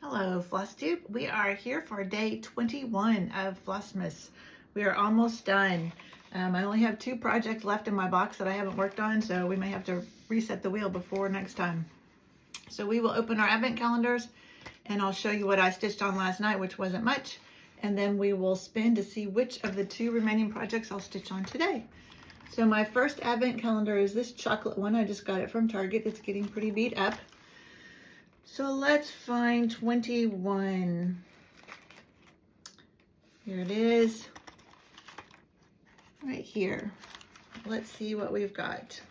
Hello, FlossTube. We are here for day 21 of Flossmas. We are almost done. I only have 2 projects left in my box that I haven't worked on, so we may have to reset the wheel before next time. So we will open our advent calendars and I'll show you what I stitched on last night, which wasn't much. And then we will spin to see which of the 2 remaining projects I'll stitch on today. So my first advent calendar is this chocolate one. I just got it from Target. It's getting pretty beat up. So let's find 21. Here it is, right here. Let's see what we've got.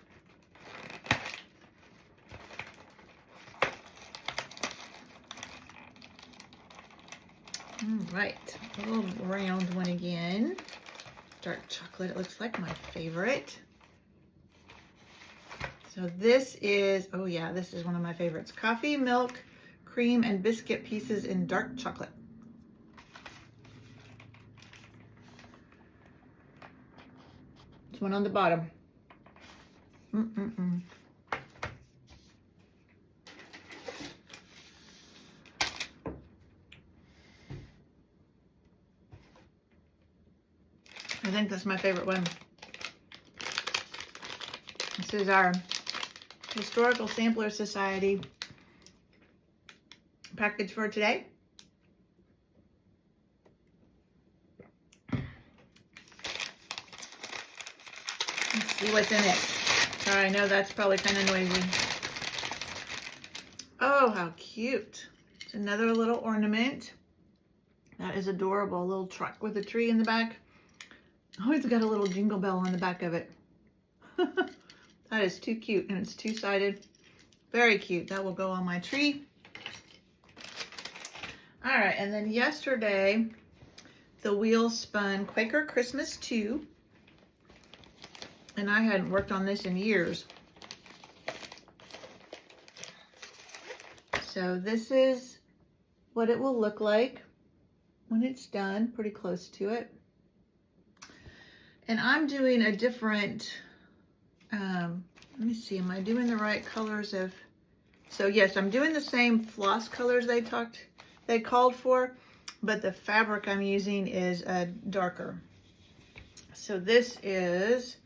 All right, a little round one again. Dark chocolate, it looks like my favorite. So this is, oh yeah, this is one of my favorites. Coffee, milk, cream, and biscuit pieces in dark chocolate. This one on the bottom. I think that's my favorite one. This is our Historical Sampler Society package for today. Let's see what's in it. Sorry, I know that's probably kind of noisy. Oh, how cute. It's another little ornament. That is adorable. A little truck with a tree in the back. Oh, it's got a little jingle bell on the back of it. That is too cute, and it's two-sided. Very cute. That will go on my tree. All right, and then yesterday, the wheel spun Quaker Christmas 2, and I hadn't worked on this in years. So this is what it will look like when it's done, pretty close to it. And I'm doing a different, let me see, am I doing the right colors of, so yes, I'm doing the same floss colors they called for, but the fabric I'm using is darker. So this is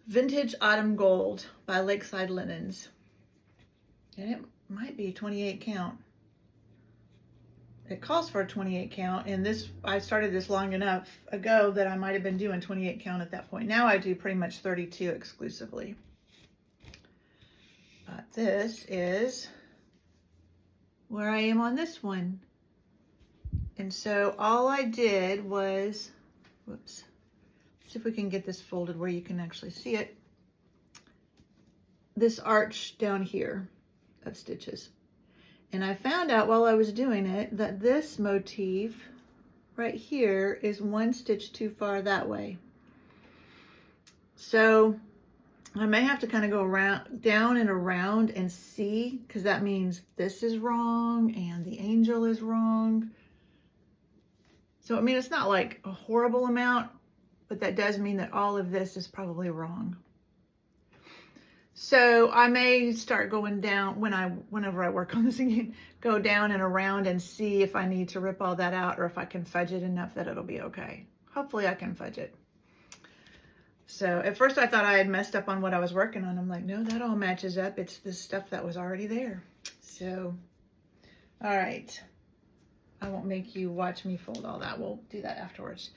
Vintage Autumn Gold by Lakeside Linens. And it might be 28 count. It calls for a 28 count, and this, I started this long enough ago that I might have been doing 28 count at that point. Now I do pretty much 32 exclusively. But this is where I am on this one. And so all I did was, whoops, see if we can get this folded where you can actually see it. This arch down here of stitches. And I found out while I was doing it that this motif right here is 1 stitch too far that way. So I may have to kind of go around, down and around and see, because that means this is wrong and the angel is wrong. So I mean, it's not like a horrible amount, but that does mean that all of this is probably wrong. So I may start going down whenever I work on this again, go down and around and see if I need to rip all that out or if I can fudge it enough that it'll be okay. Hopefully I can fudge it. So at first I thought I had messed up on what I was working on. I'm like, no, that all matches up. It's the stuff that was already there. So, all right. I won't make you watch me fold all that. We'll do that afterwards.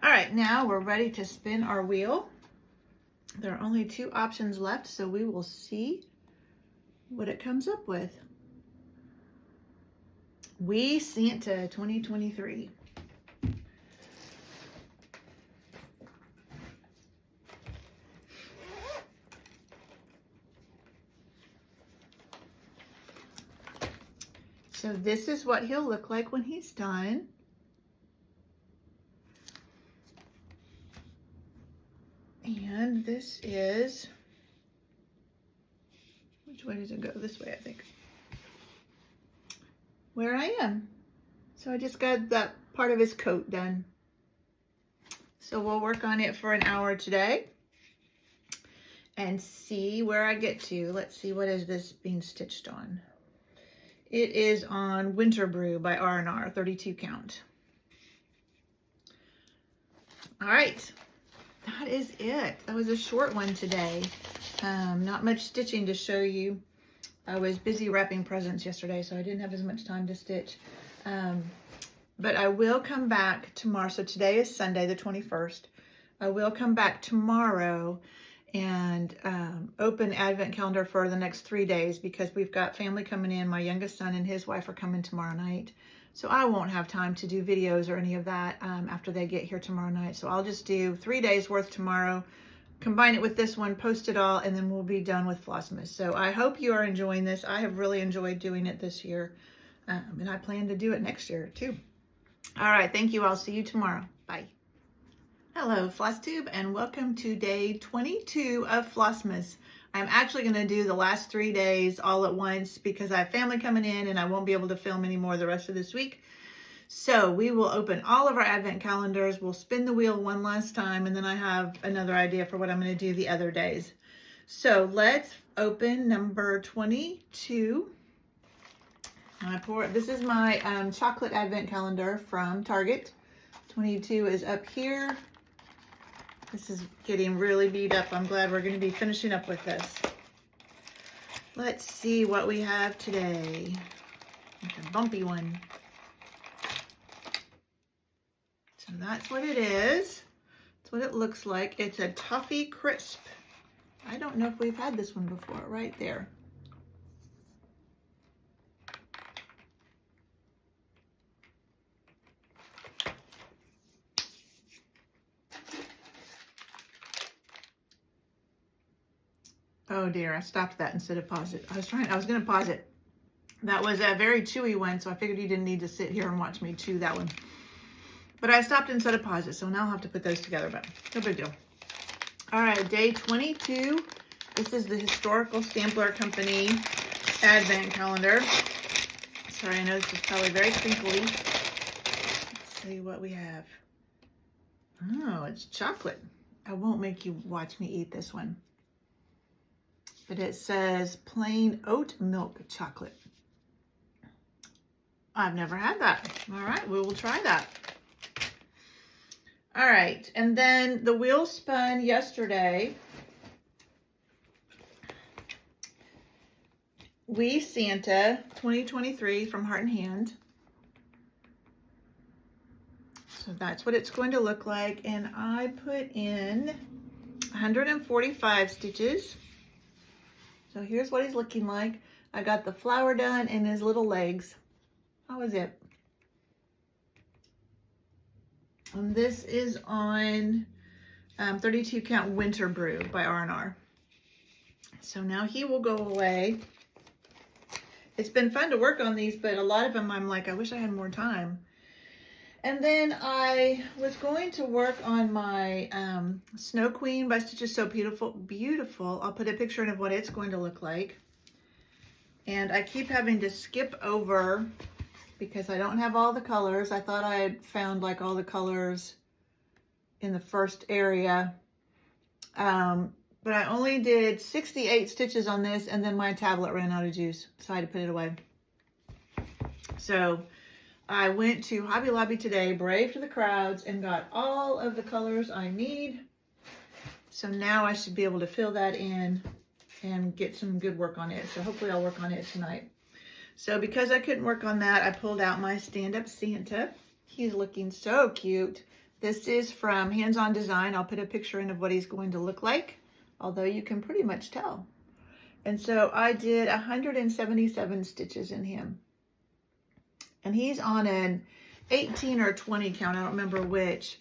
All right, now we're ready to spin our wheel. There are only 2 options left, so we will see what it comes up with. We Santa 2023. So this is what he'll look like when he's done. And this is, which way does it go? This way, I think. Where I am. So I just got that part of his coat done. So we'll work on it for an hour today and see where I get to. Let's see, what is this being stitched on? It is on Winter Brew by R&R, 32 count. All right, that is it. That was a short one today. Not much stitching to show you. I was busy wrapping presents yesterday, so I didn't have as much time to stitch. But I will come back tomorrow. So today is Sunday, the 21st. I will come back tomorrow and open Advent calendar for the next 3 days because we've got family coming in. My youngest son and his wife are coming tomorrow night. So I won't have time to do videos or any of that after they get here tomorrow night. So I'll just do 3 days worth tomorrow, combine it with this one, post it all, and then we'll be done with Flossmas. So I hope you are enjoying this. I have really enjoyed doing it this year. And I plan to do it next year too. All right, thank you. I'll see you tomorrow. Bye. Hello, FlossTube, and welcome to day 22 of Flossmas. I'm actually going to do the last 3 days all at once because I have family coming in and I won't be able to film anymore the rest of this week. So we will open all of our Advent calendars. We'll spin the wheel one last time, and then I have another idea for what I'm going to do the other days. So let's open number 22. This is my chocolate Advent calendar from Target. 22 is up here. This is getting really beat up. I'm glad we're going to be finishing up with this. Let's see what we have today. It's a bumpy one. So that's what it is. That's what it looks like. It's a Toffee Crisp. I don't know if we've had this one before. Right there. Oh dear, I stopped that instead of pause it. I was gonna pause it. That was a very chewy one, so I figured you didn't need to sit here and watch me chew that one. But I stopped instead of pause it, so now I'll have to put those together, but no big deal. All right, day 22. This is the Historical Stampler Company Advent Calendar. Sorry, I know this is probably very crinkly. Let's see what we have. Oh, it's chocolate. I won't make you watch me eat this one. But it says plain oat milk chocolate. I've never had that. All right, we will try that. All right, and then the wheel spun yesterday. We Santa 2023 from Heart and Hand. So that's what it's going to look like. And I put in 145 stitches. So here's what he's looking like. I got the flower done and his little legs. How is it? And this is on 32 count Winter Brew by R&R. So now he will go away. It's been fun to work on these, but a lot of them I'm like, I wish I had more time. And then I was going to work on my Snow Queen by Stitches So Beautiful. Beautiful. I'll put a picture in of what it's going to look like. And I keep having to skip over because I don't have all the colors. I thought I had found like all the colors in the first area. But I only did 68 stitches on this, and then my tablet ran out of juice, so I had to put it away. So I went to Hobby Lobby today, braved the crowds, and got all of the colors I need. So now I should be able to fill that in and get some good work on it. So hopefully I'll work on it tonight. So because I couldn't work on that, I pulled out my stand-up Santa. He's looking so cute. This is from Hands On Design. I'll put a picture in of what he's going to look like, although you can pretty much tell. And so I did 177 stitches in him. And he's on an 18 or 20 count, I don't remember which.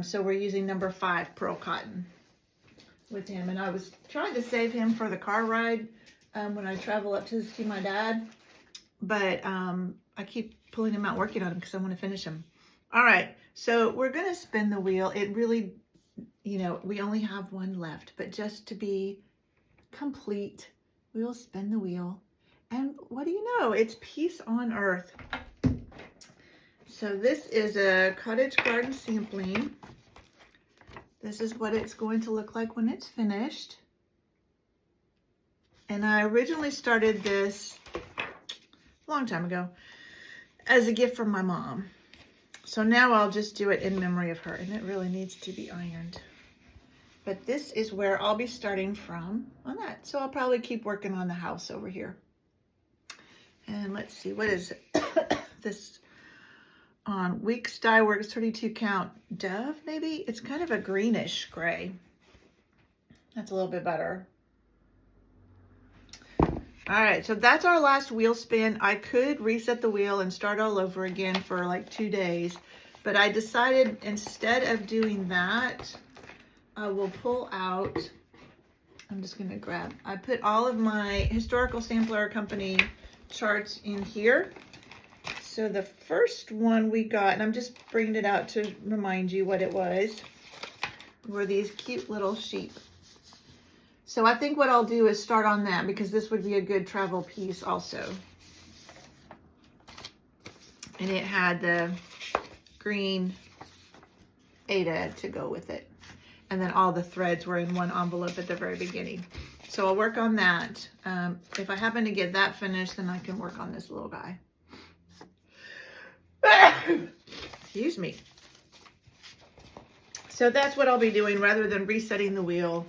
So we're using number 5 pearl cotton with him. And I was trying to save him for the car ride when I travel up to see my dad. But I keep pulling him out, working on him because I want to finish him. All right, so we're going to spin the wheel. It really, you know, we only have one left. But just to be complete, we will spin the wheel. And what do you know? It's Peace on Earth. So this is a cottage garden sampling. This is what it's going to look like when it's finished. And I originally started this, a long time ago as a gift from my mom. So now I'll just do it in memory of her, and it really needs to be ironed. But this is where I'll be starting from on that. So I'll probably keep working on the house over here. And let's see, what is this on Weeks Dye Works 32 count Dove, maybe? It's kind of a greenish gray. That's a little bit better. All right, so that's our last wheel spin. I could reset the wheel and start all over again for like 2 days, but I decided instead of doing that, I will pull out, I'm just gonna grab, I put all of my Historical Sampler Company charts in here. So the first one we got, and I'm just bringing it out to remind you what it was, were these cute little sheep. So I think what I'll do is start on that because this would be a good travel piece also. And it had the green Ada to go with it. And then all the threads were in one envelope at the very beginning. So I'll work on that. If I happen to get that finished, then I can work on this little guy. Excuse me. So that's what I'll be doing rather than resetting the wheel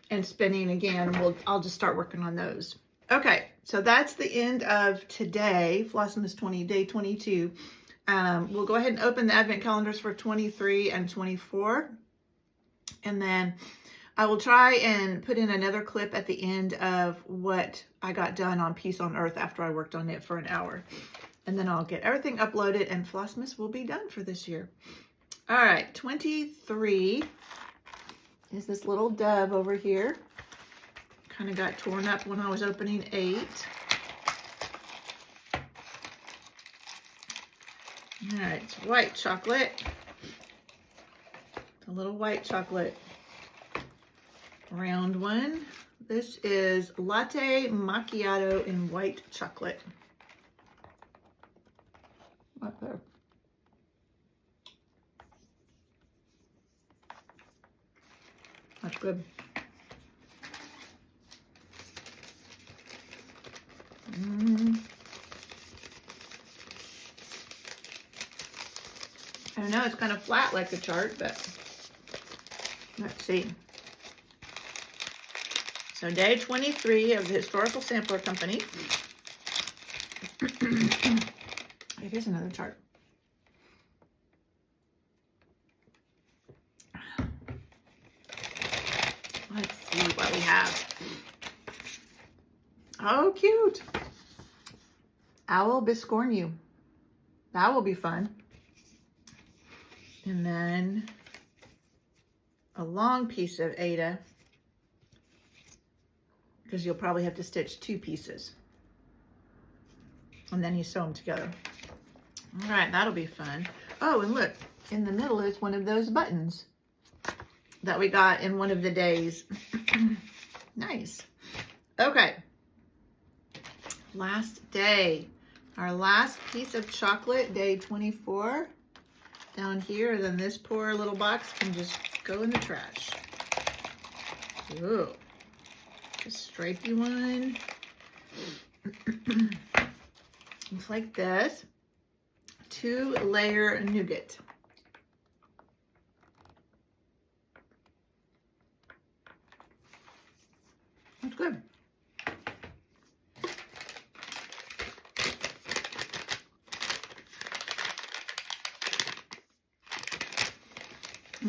and spinning again. I'll just start working on those. Okay, so that's the end of today, Flossmas 20, day 22. We'll go ahead and open the advent calendars for 23 and 24. And then I will try and put in another clip at the end of what I got done on Peace on Earth after I worked on it for an hour. And then I'll get everything uploaded and Flossmas will be done for this year. All right, 23 is this little dove over here. Kind of got torn up when I was opening 8. All right, it's white chocolate. A little white chocolate. Round one. This is Latte Macchiato in white chocolate. Right there. That's good. I know it's kind of flat like the chart, but let's see. So day 23 of the Historical Sampler Company. It is another chart. Let's see what we have. Oh, cute. Owl Biscornu. That will be fun. And then a long piece of Ada, because you'll probably have to stitch 2 pieces. And then you sew them together. All right, that'll be fun. Oh, and look, in the middle is one of those buttons that we got in one of the days. Nice. Okay. Last day. Our last piece of chocolate, day 24. Down here, then this poor little box can just go in the trash. Ooh. A stripey one. Looks like this. 2-layer nougat. That's good.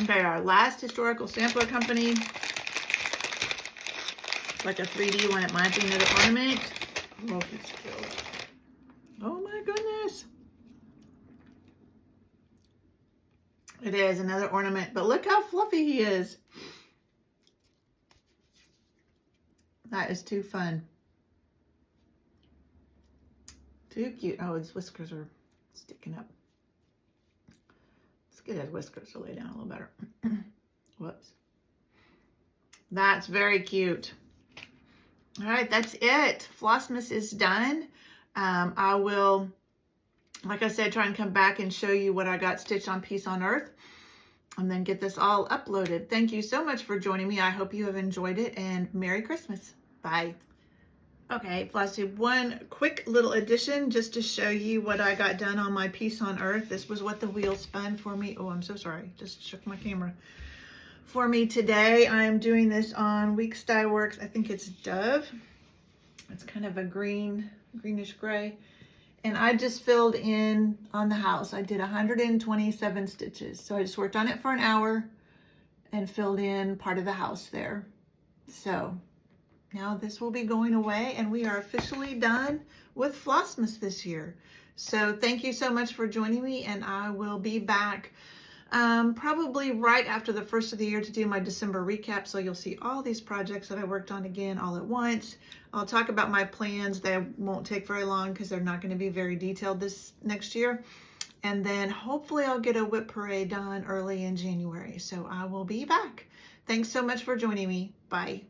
Okay, our last Historical Sampler Company. Like a 3D one, it might be another ornament. Oh, he's killed. Oh my goodness. It is another ornament, but look how fluffy he is. That is too fun. Too cute. Oh, his whiskers are sticking up. Let's get his whiskers to lay down a little better. Whoops. That's very cute. All right, that's it. Flossmas is done. I will, like I said, try and come back and show you what I got stitched on Peace on Earth and then get this all uploaded. Thank you so much for joining me. I hope you have enjoyed it, and Merry Christmas. Bye. Okay, Flossie, one quick little addition just to show you what I got done on my piece on Earth. This was what the wheel spun for me. Oh, I'm so sorry. Just shook my camera. For me today, I am doing this on Weeks Dye Works. I think it's Dove. It's kind of a greenish gray. And I just filled in on the house. I did 127 stitches. So I just worked on it for an hour and filled in part of the house there. So now this will be going away and we are officially done with Flossmas this year. So thank you so much for joining me, and I will be back probably right after the first of the year to do my December recap. So you'll see all these projects that I worked on again all at once. I'll talk about my plans. They won't take very long because they're not going to be very detailed this next year. And then hopefully I'll get a whip parade done early in January. So I will be back. Thanks so much for joining me. Bye.